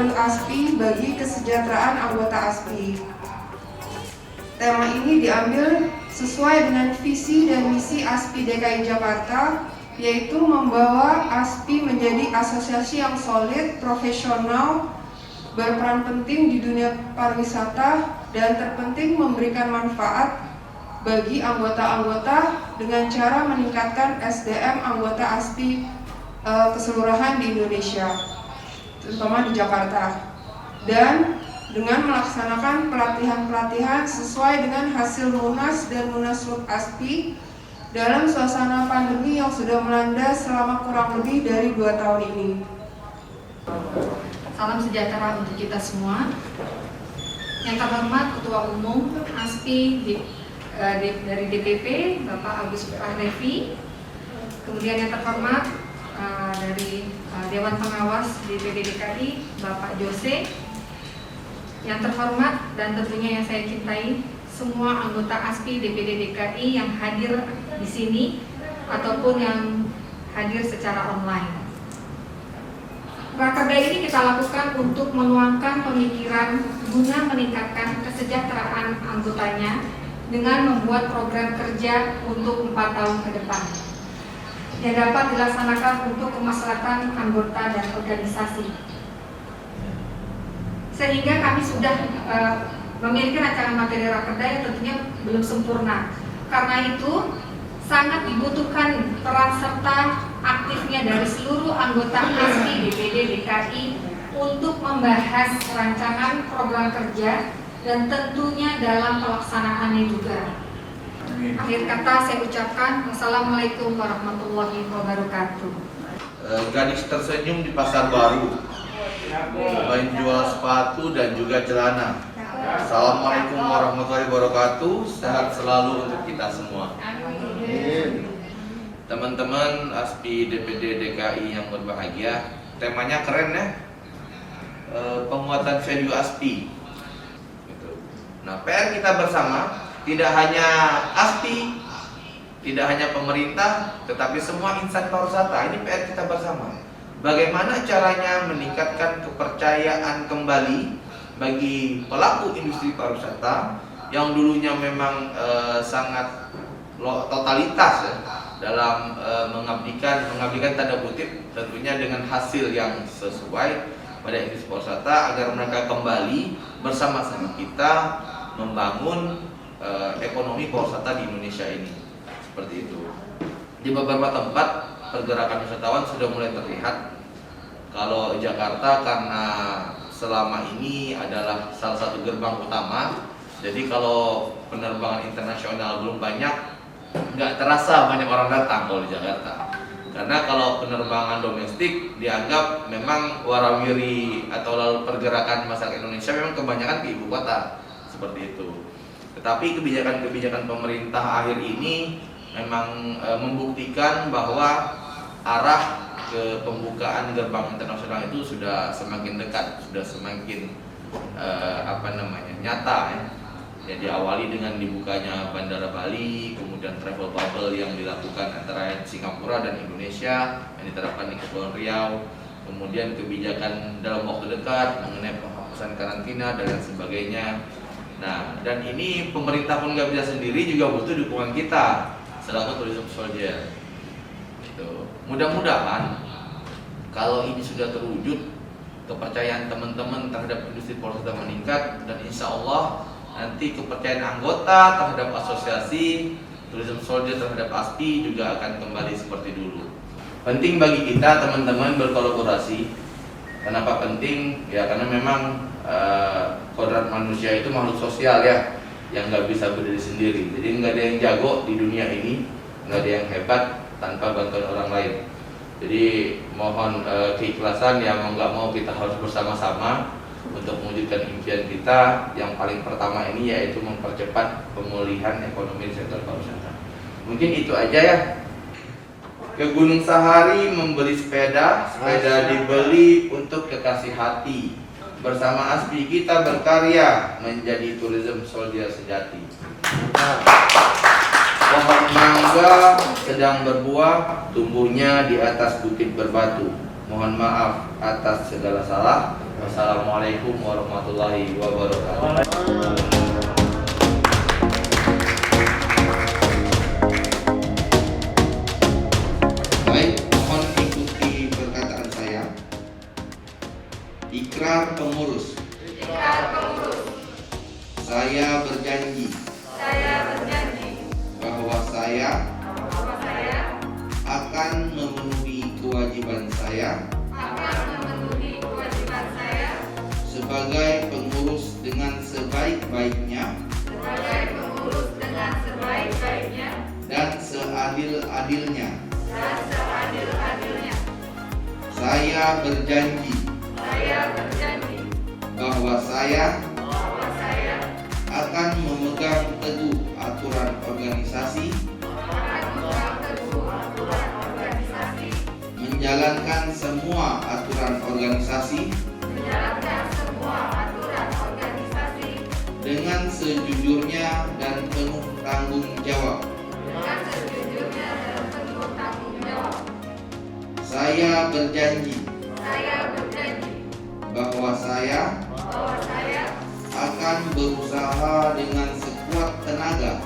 jalur ASPI bagi kesejahteraan anggota ASPI. Tema ini diambil sesuai dengan visi dan misi ASPI DKI Jakarta, yaitu membawa ASPI menjadi asosiasi yang solid, profesional, berperan penting di dunia pariwisata, dan terpenting memberikan manfaat bagi anggota-anggota dengan cara meningkatkan SDM anggota ASPI keseluruhan di Indonesia, terutama di Jakarta, dan dengan melaksanakan pelatihan-pelatihan sesuai dengan hasil Munas dan Munaslup ASPI dalam suasana pandemi yang sudah melanda selama kurang lebih dari 2 tahun ini. Salam sejahtera untuk kita semua. Yang terhormat Ketua Umum ASPI dari DPP, Bapak Agus Revi. Kemudian yang terhormat dari Dewan Pengawas DPD DKI, Bapak Jose. Yang terhormat dan tentunya yang saya cintai, semua anggota ASPI DPD DKI yang hadir di sini ataupun yang hadir secara online. Rakerda ini kita lakukan untuk menuangkan pemikiran guna meningkatkan kesejahteraan anggotanya dengan membuat program kerja untuk 4 tahun ke depan yang dapat dilaksanakan untuk kemaslahatan anggota dan organisasi. Sehingga kami sudah memiliki rancangan materi rakerda yang tentunya belum sempurna. Karena itu sangat dibutuhkan peran serta aktifnya dari seluruh anggota ASPI DPD DKI untuk membahas rancangan program kerja dan tentunya dalam pelaksanaannya juga. Akhir kata saya ucapkan Wassalamualaikum warahmatullahi wabarakatuh. Gadis tersenyum di pasar baru, main jual sepatu dan juga celana. Assalamualaikum warahmatullahi wabarakatuh. Sehat selalu untuk kita semua. Teman-teman ASPI DPD DKI yang berbahagia, temanya keren ya, penguatan value ASPI. Nah, PR kita bersama tidak hanya ASPI, tidak hanya pemerintah, tetapi semua insan pariwisata. Ini PR kita bersama. Bagaimana caranya meningkatkan kepercayaan kembali bagi pelaku industri pariwisata yang dulunya memang sangat totalitas ya, dalam mengabdikan tanda kutip tentunya dengan hasil yang sesuai pada industri pariwisata, agar mereka kembali bersama-sama kita membangun ekonomi pariwisata di Indonesia ini. Seperti itu. Di beberapa tempat pergerakan wisatawan sudah mulai terlihat. Kalau Jakarta karena selama ini adalah salah satu gerbang utama, jadi kalau penerbangan internasional belum banyak, nggak terasa banyak orang datang kalau di Jakarta. Karena kalau penerbangan domestik dianggap memang warawiri atau lalu pergerakan masyarakat Indonesia memang kebanyakan ke ibu kota, seperti itu. Tetapi kebijakan-kebijakan pemerintah akhir ini memang membuktikan bahwa arah ke pembukaan gerbang internasional itu sudah semakin dekat, sudah semakin nyata ya. Ya, diawali dengan dibukanya Bandara Bali, kemudian travel bubble yang dilakukan antara Singapura dan Indonesia yang diterapkan di Kepulauan Riau, kemudian kebijakan dalam waktu dekat mengenai penghapusan karantina dan lain sebagainya. Nah, dan ini pemerintah pun nggak bisa sendiri, juga butuh dukungan kita selaku tourism soldier. Gitu. Mudah-mudahan kalau ini sudah terwujud, kepercayaan teman-teman terhadap industri pariwisata meningkat, dan insya Allah nanti kepercayaan anggota terhadap asosiasi tourism soldier terhadap ASPI juga akan kembali seperti dulu. Penting bagi kita teman-teman berkolaborasi. Kenapa penting? Ya karena memang kodrat manusia itu makhluk sosial ya, yang nggak bisa berdiri sendiri. Jadi nggak ada yang jago di dunia ini, nggak ada yang hebat tanpa bantuan orang lain. Jadi mohon keikhlasan, ya mau nggak mau kita harus bersama-sama untuk mewujudkan impian kita yang paling pertama ini, yaitu mempercepat pemulihan ekonomi di sektor pariwisata. Mungkin itu aja ya. Ke Gunung Sahari membeli sepeda dibeli untuk kekasih hati. Bersama ASPI kita berkarya menjadi tourism soldier sejati. Pohon mangga sedang berbuah, tumbuhnya di atas bukit berbatu. Mohon maaf atas segala salah. Wassalamualaikum warahmatullahi wabarakatuh. Baik, mohon ikuti perkataan saya. Ikrar pengurus. Saya berjanji bahwa saya akan memenuhi kewajiban saya sebagai pengurus dengan sebaik-baiknya dan seadil-adilnya. Saya berjanji bahwa saya akan memegang teguh aturan organisasi, menjalankan semua aturan organisasi dengan sejujurnya dan penuh tanggung jawab. Saya berjanji bahwa saya akan berusaha dengan sekuat tenaga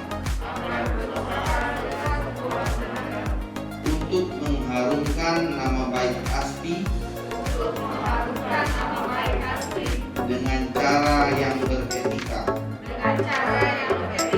untuk mengharumkan nama baik ASPI dengan cara yang beretika. Oke, terima kasih.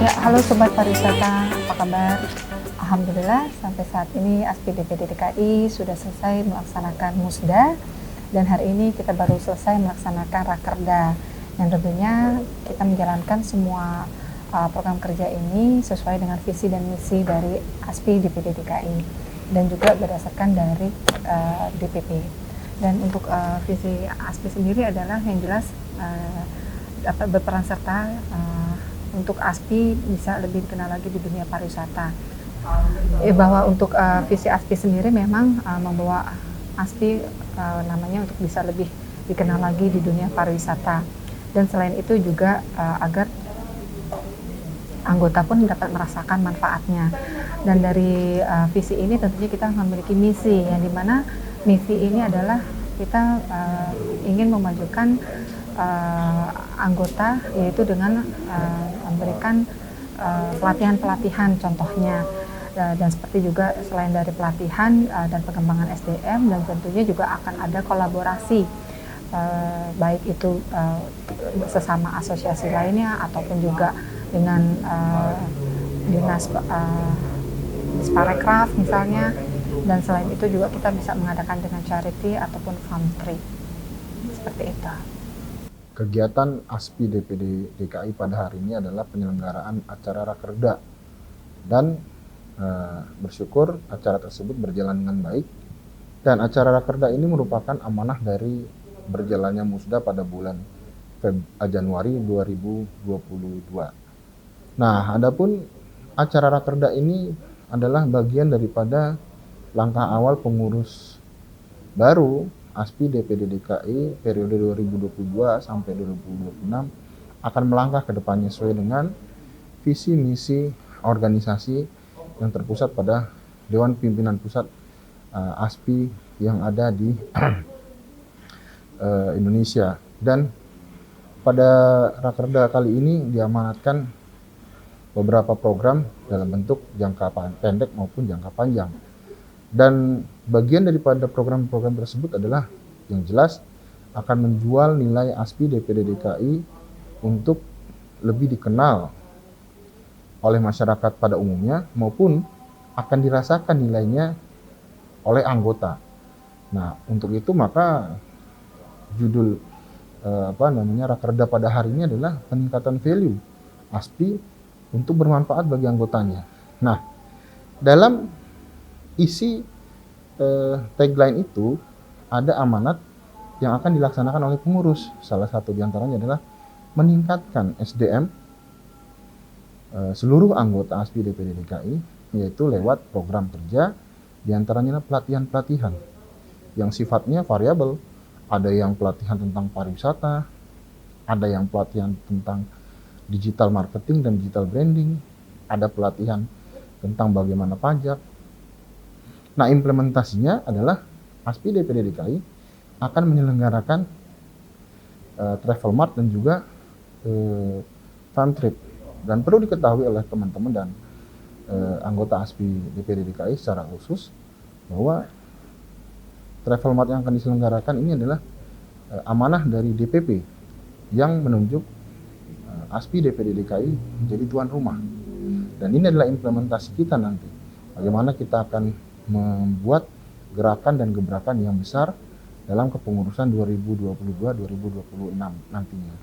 Ya, halo Sobat Pariwisata, apa kabar? Alhamdulillah, sampai saat ini ASPI DPD DKI sudah selesai melaksanakan musda dan hari ini kita baru selesai melaksanakan rakerda yang tentunya kita menjalankan semua program kerja ini sesuai dengan visi dan misi dari ASPI DPD DKI dan juga berdasarkan dari DPP. Dan untuk visi ASPI sendiri adalah yang jelas dapat berperan serta untuk ASPI bisa lebih dikenal lagi di dunia pariwisata. Bahwa untuk visi ASPI sendiri memang membawa ASPI namanya untuk bisa lebih dikenal lagi di dunia pariwisata. Dan selain itu juga agar anggota pun dapat merasakan manfaatnya. Dan dari visi ini tentunya kita memiliki misi, yang dimana misi ini adalah kita ingin memajukan anggota, yaitu dengan memberikan pelatihan-pelatihan contohnya, dan seperti juga selain dari pelatihan dan pengembangan SDM, dan tentunya juga akan ada kolaborasi baik itu sesama asosiasi lainnya ataupun juga dengan dinas Parekraf misalnya, dan selain itu juga kita bisa mengadakan dengan charity ataupun family seperti itu. Kegiatan ASPI DPD DKI pada hari ini adalah penyelenggaraan acara rakerda dan bersyukur acara tersebut berjalan dengan baik, dan acara rakerda ini merupakan amanah dari berjalannya musda pada bulan Januari 2022. Nah, adapun acara rakerda ini adalah bagian daripada langkah awal pengurus baru ASPI DPD DKI periode 2022 sampai 2026 akan melangkah ke depannya sesuai dengan visi misi organisasi yang terpusat pada Dewan Pimpinan Pusat ASPI yang ada di Indonesia. Dan pada rakerda kali ini diamanatkan beberapa program dalam bentuk jangka pendek maupun jangka panjang. Dan bagian daripada program-program tersebut adalah yang jelas akan menjual nilai ASPI DPD DKI untuk lebih dikenal oleh masyarakat pada umumnya maupun akan dirasakan nilainya oleh anggota. Nah, untuk itu maka judul Rakerda pada hari ini adalah peningkatan value ASPI untuk bermanfaat bagi anggotanya. Nah, dalam isi tagline itu ada amanat yang akan dilaksanakan oleh pengurus. Salah satu diantaranya adalah meningkatkan SDM seluruh anggota ASPI DPD DKI, yaitu lewat program kerja, diantaranya pelatihan-pelatihan yang sifatnya variabel. Ada yang pelatihan tentang pariwisata, ada yang pelatihan tentang digital marketing dan digital branding, ada pelatihan tentang bagaimana pajak. Nah, implementasinya adalah ASPI DPD DKI akan menyelenggarakan travel mart dan juga fun trip. Dan perlu diketahui oleh teman-teman dan anggota ASPI DPD DKI secara khusus bahwa travel mart yang akan diselenggarakan ini adalah amanah dari DPP yang menunjuk ASPI DPD DKI menjadi tuan rumah. Dan ini adalah implementasi kita nanti. Bagaimana kita akan membuat gerakan dan gebrakan yang besar dalam kepengurusan 2022-2026 nantinya.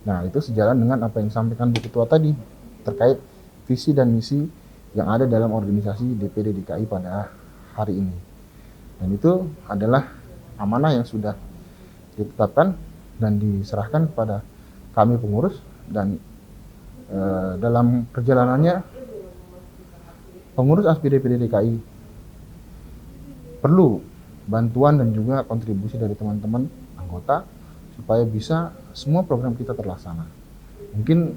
Nah, itu sejalan dengan apa yang disampaikan Bu Ketua tadi terkait visi dan misi yang ada dalam organisasi DPD DKI pada hari ini. Dan itu adalah amanah yang sudah ditetapkan dan diserahkan kepada kami pengurus, dan dalam perjalanannya pengurus ASPI DPD DKI perlu bantuan dan juga kontribusi dari teman-teman anggota supaya bisa semua program kita terlaksana. Mungkin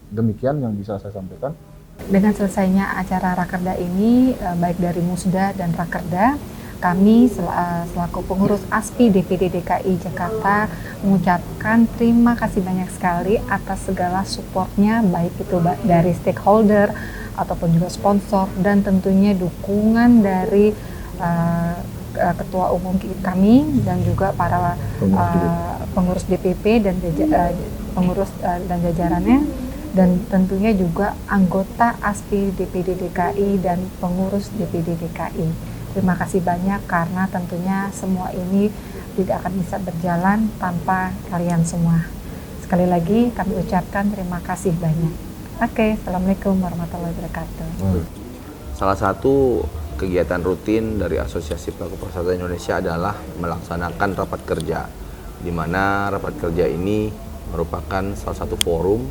demikian yang bisa saya sampaikan. Dengan selesainya acara Rakerda ini, baik dari Musda dan Rakerda, kami selaku pengurus ASPI DPD DKI Jakarta mengucapkan terima kasih banyak sekali atas segala supportnya, baik itu dari stakeholder ataupun juga sponsor, dan tentunya dukungan dari ketua umum kami dan juga para pengurus DPP dan pengurus dan jajarannya, dan tentunya juga anggota ASPI DPD DKI dan pengurus DPD DKI. Terima kasih banyak karena tentunya semua ini tidak akan bisa berjalan tanpa kalian semua. Sekali lagi kami ucapkan terima kasih banyak. Oke, Assalamualaikum warahmatullahi wabarakatuh. Salah satu kegiatan rutin dari Asosiasi Pelaku Pariwisata Indonesia adalah melaksanakan rapat kerja, di mana rapat kerja ini merupakan salah satu forum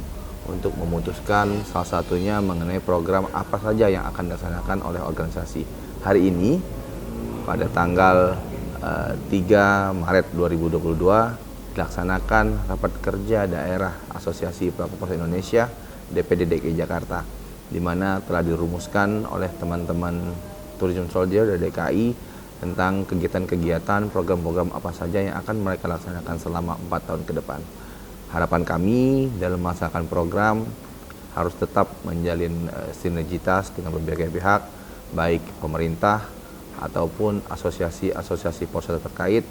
untuk memutuskan salah satunya mengenai program apa saja yang akan dilaksanakan oleh organisasi. Hari ini pada tanggal 3 Maret 2022 dilaksanakan rapat kerja daerah Asosiasi Pelaku Pariwisata Indonesia DPD DKI Jakarta, di mana telah dirumuskan oleh teman-teman Tourism Soldier dari DKI tentang kegiatan-kegiatan, program-program apa saja yang akan mereka laksanakan selama 4 tahun ke depan. Harapan kami dalam melaksanakan program harus tetap menjalin sinergitas dengan berbagai pihak, baik pemerintah ataupun asosiasi-asosiasi pariwisata terkait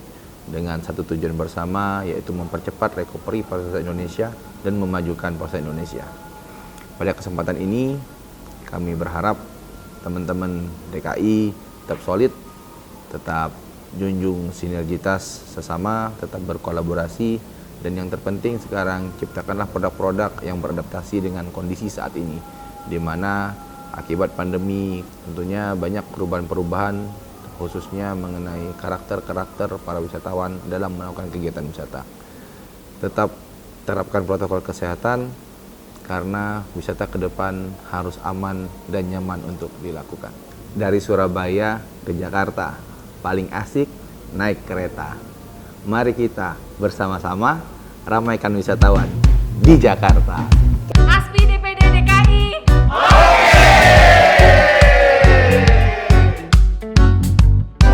dengan satu tujuan bersama, yaitu mempercepat recovery pariwisata Indonesia dan memajukan pariwisata Indonesia. Pada kesempatan ini kami berharap teman-teman DKI tetap solid, tetap junjung sinergitas sesama, tetap berkolaborasi, dan yang terpenting sekarang ciptakanlah produk-produk yang beradaptasi dengan kondisi saat ini, di mana akibat pandemi tentunya banyak perubahan-perubahan, khususnya mengenai karakter-karakter para wisatawan dalam melakukan kegiatan wisata. Tetap terapkan protokol kesehatan karena wisata ke depan harus aman dan nyaman untuk dilakukan. Dari Surabaya ke Jakarta, paling asik naik kereta. Mari kita bersama-sama ramaikan wisatawan di Jakarta. ASPI DPD DKI.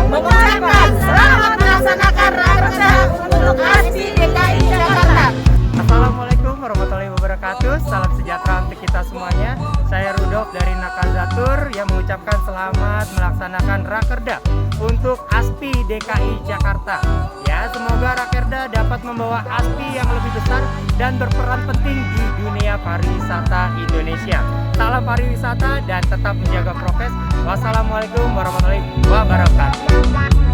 Mengucapkan selamat melaksanakan Rakerda untuk ASPI DKI Jakarta. Assalamualaikum warahmatullahi wabarakatuh. Salam sejahtera untuk kita semuanya. Saya Rudolf dari Nakazatur yang mengucapkan selamat melaksanakan Rakerda saja untuk ASPI DKI Jakarta. Ya, semoga Rakerda dapat membawa ASPI yang lebih besar dan berperan penting di dunia pariwisata Indonesia. Salam pariwisata dan tetap menjaga prokes. Wassalamualaikum warahmatullahi wabarakatuh.